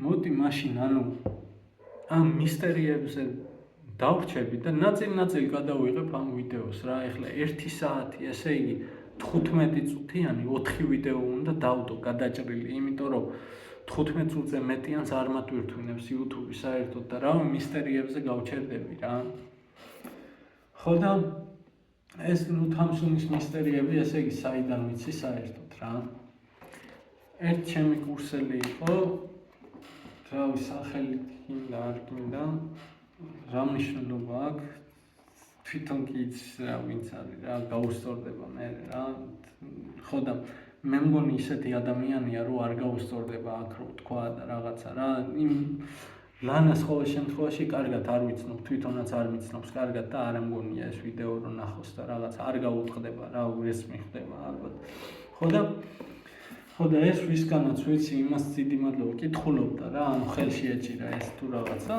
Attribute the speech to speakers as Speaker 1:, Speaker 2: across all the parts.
Speaker 1: მოდი მაშინ ამ მისტერიებზე დავრჩები და ნაწილ-ნაწილ გადავიღებ ამ ვიდეოს რა. ეხლა 1 საათი, ესე იგი 15 წუთიანი 4 ვიდეო უნდა დავდო გადაჭრილი, იმიტომ რომ 15 წუთზე მეტიანს არ მატვირთვინებს YouTube-ი საერთოდ და რავი მისტერიებზე გავჩერდები რა. ხო და ეს თამსუნის მისტერიები, ესე იგი საიდან ვიცი საერთოდ რა. ერთ ჩემი კურსელი იყო, რავი სახელით გინდა არ გინდა, რა მნიშვნელობა აქვს, თვითონ კი იცის რა ვინც არის რა, გაუსწორდება მე რა. ხო და მე მგონი ისეთი ადამიანია, რომ არ გაუსწორდება აქ რო თქვა და რაღაცა რა. იმ ლანას ყოველ შემთხვევაში კარგად არ ვიცნობ, თვითონაც არ მიცნობს კარგად და არ ამგონია ეს ვიდეო რო ნახოს და რაღაცა არ გაუტყდება რა, ეს მიხვდება ალბათ. ხო და ეს ვისგანაც ვიცი, იმას დიდი მადლობა კითხულობდა რა, ანუ ხელში ეჭირა ეს თუ რაღაცა,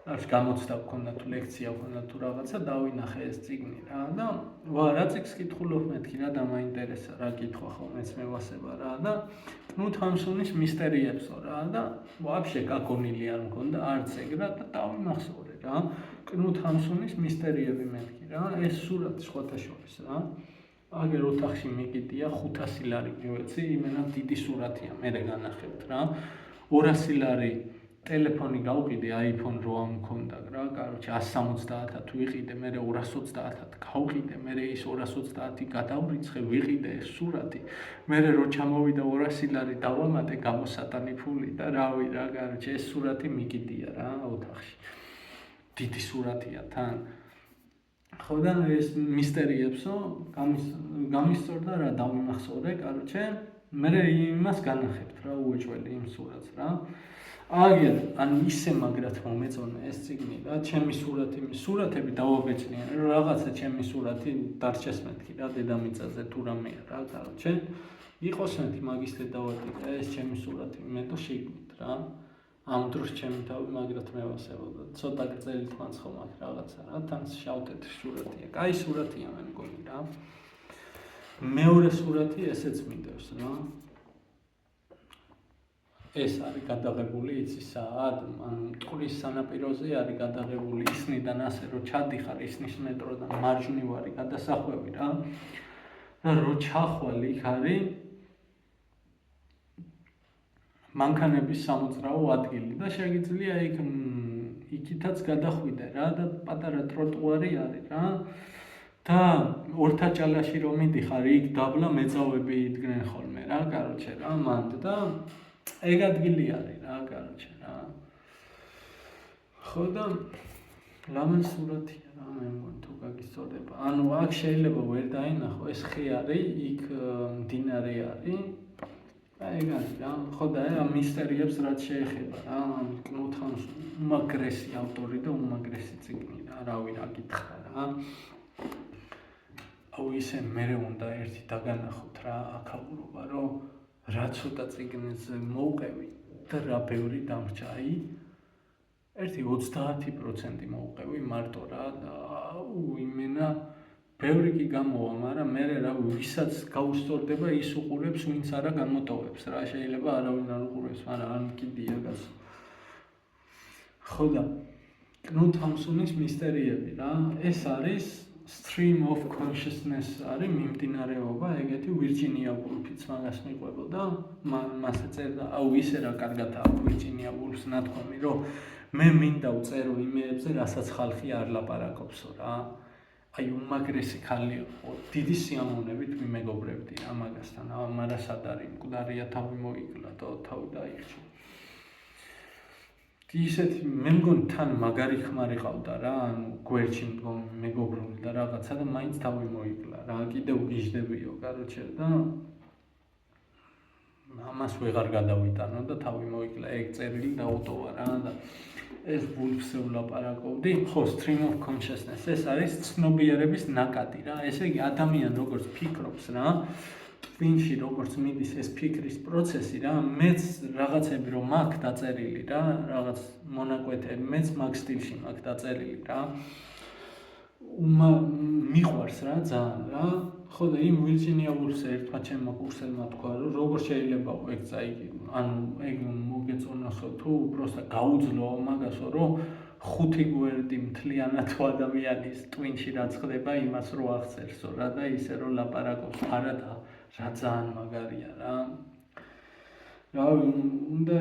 Speaker 1: გამოცდა გქონდა თუ ლექცია გქონდა თუ რაღაცა, დავინახე ეს წიგნი რა და რა წიგნს კითხულობ მეთქი რა და მაინტერესა რა კითხვა ხოლმეც მევასება რა და თამსუნის მისტერიებსო რა და ვაფშე გაგონილი არ მქონდა არც ეგრა და დავიმახსოვრე რა. თამსუნის მისტერიები მეთქი რა, ეს სურათი სხვათა შორის რა. აგერ ოთახში მიყიდია 500 ლარი მივეცი, იმენა დიდი სურათია, მე განახებთ რა. 200 ლარი ტელეფონი გავყიდე, iPhone რო ამქონდა რა, კაროჩე 170-ად ვიყიდე, მე 230-ად გავყიდე, მე ის 230 გადავრიცხე, ვიყიდე ეს სურათი. მე რო ჩამოვიდა 200 ლარი დავამატე გამოსატანი ფული და რავი რა, კაროჩე ეს სურათი მიყიდია რა ოთახში. დიდი სურათია თან. ხო და ეს მისტერიებსო გამისწორდა რა, დავიმახსოვრე, კაროჩე მე იმას განახებთ რა, უეჭველი იმ სურათს რა. აგერ ისე მაგრად მომეწონა ეს წიგნი რა, ჩემი სურათები დავაბეჭდიან, რაღაცა ჩემი სურათი დარჩეს მეთქი რა, დედამიწაზე თუ რამეა რა, კაროჩე იყოს მეთქი მაგისტრი დავატიკე, ეს ჩემი სურათი მე তো შეგნით რა. ამ დროს ჩემი თავი მაგრად მევასებოდა, ცოტა გრძელით მაცხო მაგ რაღაცა რა, თან შავ-თეთრი სურათია, კაი სურათია მე მგონი რა. მეორე სურათი ესეც მინდებს რა. ეს არის გადაღებული იცი საად, ანუ ტყვის სანაპიროზე არის გადაღებული ისნიდან ასე რომ ჩადიხარ ისნის მეტროდან მარჯვნივ არის გადასახვევი რა. და რო ჩახვალ იქ არის მანქანების სამოძრაო ადგილი და შეგიძლია იქითაც გადახვიდე რა და პატარა ტროტუარი არის რა. და ორთაჭალაში რომ მიდიხარ, იქ დაბლა მეწავები იდგნენ ხოლმე რა, კაროჩე რა, მანდ და ეგ ადგილი არის რა, კაროჩე რა. ხო და ლამან სურათია რა, მე მგონი თუ გაგისწორდება. ანუ აქ შეიძლება ვერ დაინახო, ეს ხე არის, იქ მდინარე არის. ეგ არის რა. ხო და ამ მისტერიებს რაც შეეხება რა, თამსუნი უმაგრესი ავტორი და უმაგრესი წიგნი რა, რავი რა გითხრა რა. ისე მე უნდა ერთი დაგანახოთ რა აქაურობა, რომ რა ცოტა წიგნს მოვყევი და რა ბევრი დამრჩა, ერთი 30% მოვყევი მარტო რა და იმენა ბევრი კი გამოვა, მაგრამ მე რა ვისაც გაუსწორდება ის უყურებს, ვინც არა განმოტოვებს რა, შეიძლება არავინ არ უყურებს, მაგრამ არ მკიდია გას. ხო და თამსუნის მისტერიები რა, ეს არის stream of consciousness არის მიმდინარეობა, ეგეთი ვირჯინია ვულფიც მაგას მიყვებოდა, მას ეწერდა, ისე რა კარგადაა ვირჯინია ვულფს ნათქვამი, რომ მე მინდა ვწერო იმეებზე, რასაც ხალხი არ ლაპარაკობსო რა. უმაგრესი ხალი იყო, დიდი სიამოვნებით ვიმეგობრებდი რა მაგასთან, მაგრამ სად არის, მკვდარია თავი მოიკლა და თავი დაიხჭა. ისეთი მე მგონი თან მაგარი ხმარი ყავდა რა, ანუ გვერდში მეგობრული და რაღაცა და მაინც თავი მოიკლა რა, კიდევ გიждდებიო, კაროჩე და ამას ვეღარ გადავიტანო და თავი მოიკლა, ეგ წერილი დაუტოვა რა და ეს ვულფს ვლაპარაკობდი, ხო, stream of consciousness, ეს არის ცნობიერების ნაკადი რა, ესე იგი ადამიანი როგორც ფიქრობს რა, ტვინში როგორც მიდის ეს ფიქრის პროცესი რა, მეც რაღაცები რომ მაქვს დაწერილი რა, რაღაც მონაკვეთები, მეც მაგ სტილში მაქვს დაწერილი რა. მიყვარს რა ძალიან რა. ხო და იმ ვირჯინია ვულფს ერთმა ჩემმა კურსელმა თქვა რომ როგორ შეიძლება ეგ წაიგი ანუ ეგ მოგეწონოსო თუ უბრალოდ გაუძლო მაგასო რომ 5 გვერდი მთლიანად ადამიანის ტვინში რაც ხდება იმას რო აღწერსო რა და ისე რომ ლაპარაკობს ფარად რა ძალიან მაგარია რა. რა უნდა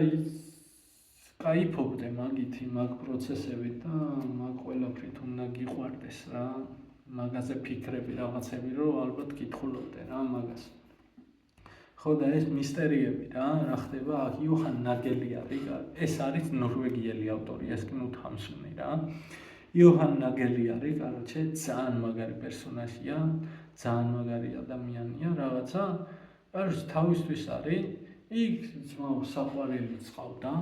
Speaker 1: კაიფობდე მაგითი მაგ პროცესებით და მაგ ყველაფრით უნდა გიყვარდეს რა. მაგაზე ფიქრები რაღაცები რომ ალბათ კითხულობდე რა მაგას. ხო და ეს მისტერიები რა ხდება აქ იოჰან ნაგელი არის ეს არის ნორვეგიელი ავტორი ეს Knut Hamsun-ი რა. იოჰან ნაგელი არის კაროჩე ძალიან მაგარი პერსონაჟია ძალიან მაგარი ადამიანია რაღაცა კაროჩე თავისთვის არის იქ საყვარელი წყავდა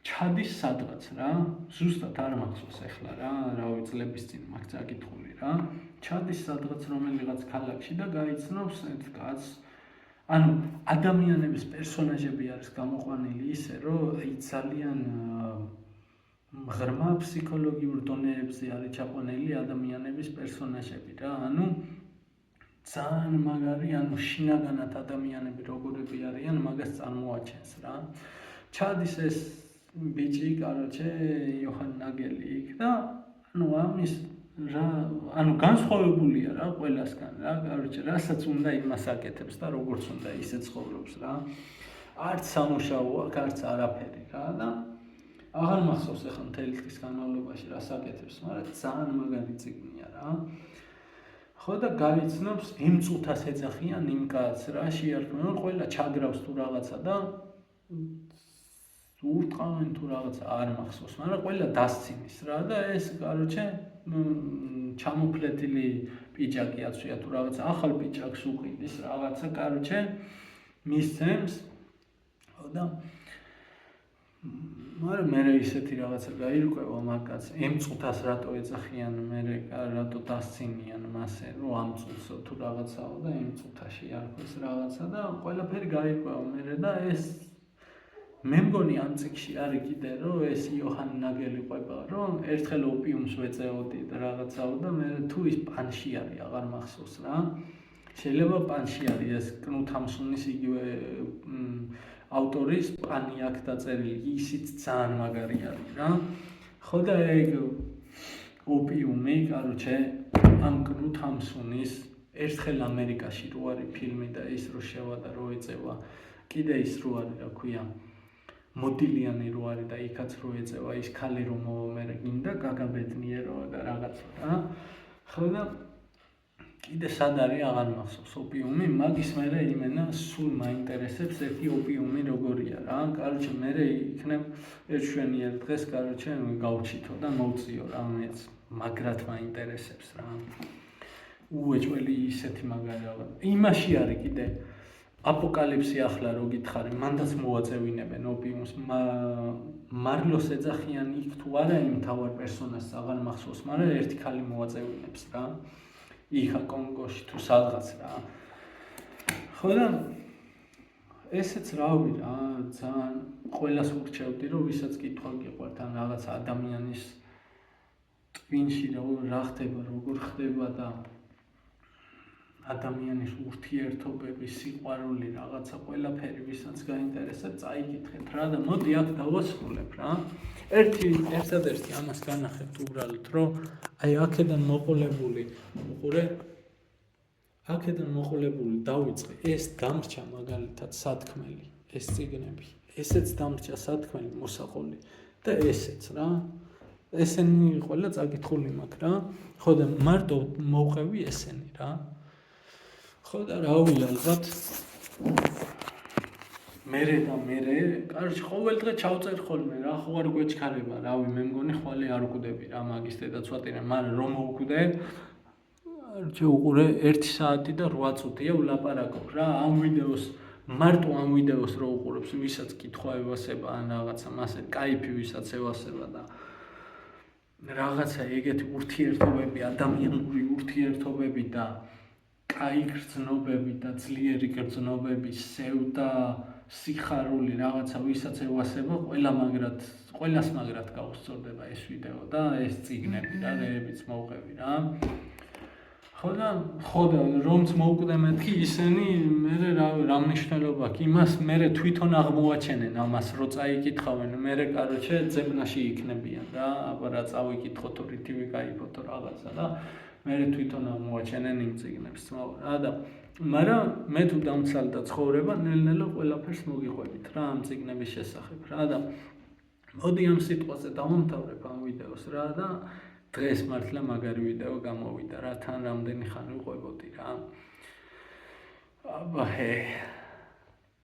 Speaker 1: ჩადის სადღაც რა ზუსტად არ მახსოვს ახლა რა წლების წინ მაგ წაკითხული რა ჩადის სადღაც რომელიღაც ქალაქში და გაიცნობს ერთ კაცს ანუ ადამიანების პერსონაჟები არის გამოყვანილი ისე რომ ძალიან ღრმა ფსიქოლოგიურ დონეებზე არის ჩაყვანილი ადამიანების პერსონაჟები რა ანუ ძალიან მაგარი ანუ შინაგანად ადამიანები როგორები არიან მაგას წარმოაჩენს რა ჩადის ეს ბიჭი კაროჩე იოჰან ნაგელი იქ და ანუ ამის რა ანუ განსხვავებულია რა ყველასგან რა კაროჩე რასაც უნდა იმას აკეთებს და როგორც უნდა ისე ცხოვრობს რა არც სამუშაო აქვს არც არაფერი რა და აღარ მახსოვს ახლა მთელი დღის განმავლობაში რას აკეთებს მაგრამ ძალიან მაგარი წიგნია რა ხო და გაიცნობს იმ წუთას ეძახიან იმ კაცს რა შეარქმევენ ყველა ჩაგრავს თუ რაღაცა და ურტყავენ თუ რაღაცა არ მახსოვს მაგრამ ყველა დასცინის რა და ეს კაროჩე ჩამოფლეთილი პიჯაკი აცვია თუ რაღაცა ახალ პიჯაკს უყიდის რაღაცა კაროჩე მისცემს ხო და მაგრამ მე ისეთი რაღაცა გაირკვევა მაგაც იმ წუთას რატო ეძახიან მე რატო დასცინიან მასე რომ ამ წუთს თუ რაღაცაო და იმ წუთაში არქოს რაღაცა და ყველაფერი გაირკვევა მე და ეს მე მგონი ამ წიგში არის კიდე რომ ეს იოჰან ნაგელი ყვება რომ ერთხელ ოპიუმს ვეწეოდი და რაღაცაო და მე თუ ის პანში არის აღარ მახსოვს რა შეიძლება პანში არის ეს Knut Hamsun-ის იგივე ავტორის პანი აქ დაწერილი ისიც ძალიან მაგარი არის რა ხო და ეგ ოპიუმი კაროჩე ამ Knut Hamsun-ის ერთხელ ამერიკაში რო არის ფილმი და ის რო შევა და რო ეწევა კიდე ის რო არის რა ქვია მოდილიანი რო არის და იქაც რო ეწევა ის ქალი რომ მომერე გინდა გაგაბედნიერო და რაღაცა რა ხო და კიდე სად არის აღარ მახსოვს ოპიუმი მაგის მერე იმენა სულ მაინტერესებს ერთი ოპიუმი როგორია რა კაროჩე მერე იქნებ ერთშვენიერ დღეს კაროჩე გავჩითო და მოვწიო რა მეც მაგრად მაინტერესებს რა უეჭველი ისეთი მაგარი რაღაც იმაში არის კიდე აპოკალიფსი ახლა რო გითხარი მანდაც მოაწევინებენ ოპიუმს მარლოს ეძახიან იქ თუ არა იმ თავარ პერსონაჟს აღარ მახსოვს მაგრამ ერთი ქალი მოაწევინებს რა იქა კონგოში თუ სადღაც რა ხო და ესეც რავი რა ძალიან ყველას ურჩევდი რომ ვისაც კითხვა გიყვართ ან რაღაც ადამიანის ტვინში რა ხდება როგორ ხდება და ადამიანის ურთიერთობების სიყვარული რაღაცა ყველაფერი ვისაც გაინტერესებს წაიკითხეთ რა და მოდი აქ დავასრულებ რა ერთადერთი ამას განახებთ უბრალოდ რომ აი აქედან მოყოლებული უყურე აქედან მოყოლებული დავიწყე ეს დამრჩა მაგალითად სათქმელი ეს წიგნები ესეც დამრჩა სათქმელი მოსაყოლი და ესეც რა ესენი ყველა წაკითხული მაქვს რა ხო და მარტო მოვყევი ესენი რა ხო და რავი ალბათ მერე კაროჩე ყოველ დღე ჩავწერ ხოლმე რა ხო არ გვეჩქარება რავი მე მგონი ხვალე არ ვკვდები რა მაგის დედაცვატირე მაგრამ რომ მოვკვდე კაროჩე უყურე 1 საათი და 8 წუთია ვლაპარაკობ რა ამ ვიდეოს მარტო ამ ვიდეოს რო უყურებს ვისაც კითხვა ევასება ან რაღაცა მასე кайფი ვისაც ევასება და რაღაცა ეგეთი ურთიერთობები ადამიანური ურთიერთობები და კაი გრძნობები და ძლიერი გრძნობები სევდა სიხარული რაღაცა ვისაც ევასება, ყველას მაგრად გაუსწორდება ეს ვიდეო და ეს წიგნები რა, რეებიც მოვყევი რა. ხოდა რომც მოვკვდე მეთქი ისინი მე რა მნიშვნელობა აქვს იმას მე თვითონ აღმოაჩენენ ამას რო წაიკითხავენ მე კაროჩე ძებნაში იქნებიან რა აბა რა წავიკითხო თუ რითივი გაიფო თუ რაღაცა და მე თვითონ აღმოაჩენენ იმ წიგნებს რა და მაგრამ მე თუ დამცალდა ცხოვრება ნელ-ნელა ყველაფერს მოგიყვებით რა ამ წიგნების შესახებ რა და მოდი ამ სიტყვაზე დავამთავრებ ამ ვიდეოს რა და დღეს მართლა მაგარი ვიდეო გამოვიდა რა თან რამდენი ხანი ვყვებოდი რა აბა